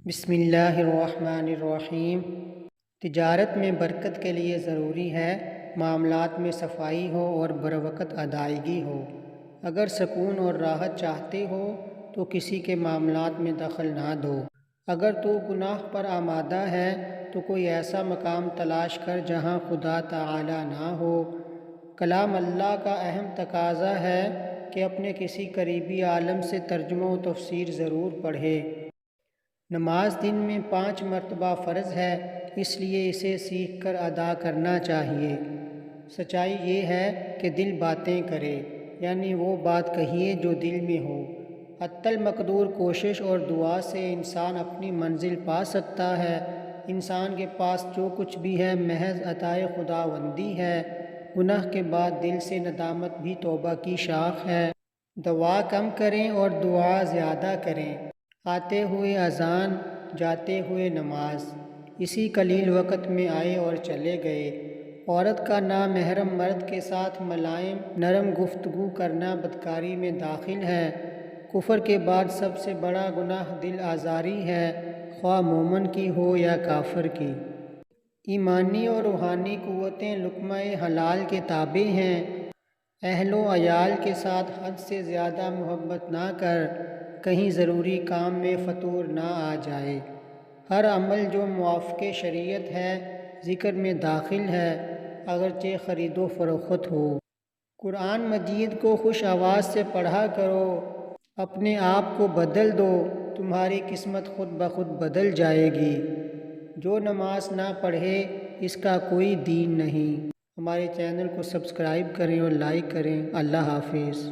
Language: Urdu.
بسم اللہ الرحمن الرحیم۔ تجارت میں برکت کے لیے ضروری ہے معاملات میں صفائی ہو اور بروقت ادائیگی ہو۔ اگر سکون اور راحت چاہتے ہو تو کسی کے معاملات میں دخل نہ دو۔ اگر تو گناہ پر آمادہ ہے تو کوئی ایسا مقام تلاش کر جہاں خدا تعالی نہ ہو۔ کلام اللہ کا اہم تقاضا ہے کہ اپنے کسی قریبی عالم سے ترجمہ و تفسیر ضرور پڑھے۔ نماز دن میں 5 مرتبہ فرض ہے، اس لیے اسے سیکھ کر ادا کرنا چاہیے۔ سچائی یہ ہے کہ دل باتیں کرے، یعنی وہ بات کہیے جو دل میں ہو۔ حتی المقدور کوشش اور دعا سے انسان اپنی منزل پا سکتا ہے۔ انسان کے پاس جو کچھ بھی ہے محض عطائے خداوندی ہے۔ گناہ کے بعد دل سے ندامت بھی توبہ کی شاخ ہے۔ دعا کم کریں اور دعا زیادہ کریں۔ آتے ہوئے اذان، جاتے ہوئے نماز، اسی قلیل وقت میں آئے اور چلے گئے۔ عورت کا نامحرم مرد کے ساتھ ملائم نرم گفتگو کرنا بدکاری میں داخل ہے۔ کفر کے بعد سب سے بڑا گناہ دل آزاری ہے، خواہ مومن کی ہو یا کافر کی۔ ایمانی اور روحانی قوتیں لقمہ حلال کے تابع ہیں۔ اہل و عیال کے ساتھ حد سے زیادہ محبت نہ کر، کہیں ضروری کام میں فتور نہ آ جائے۔ ہر عمل جو موافق شریعت ہے ذکر میں داخل ہے، اگرچہ خرید و فروخت ہو۔ قرآن مجید کو خوش آواز سے پڑھا کرو، اپنے آپ کو بدل دو، تمہاری قسمت خود بخود بدل جائے گی۔ جو نماز نہ پڑھے اس کا کوئی دین نہیں۔ ہمارے چینل کو سبسکرائب کریں اور لائک کریں۔ اللہ حافظ۔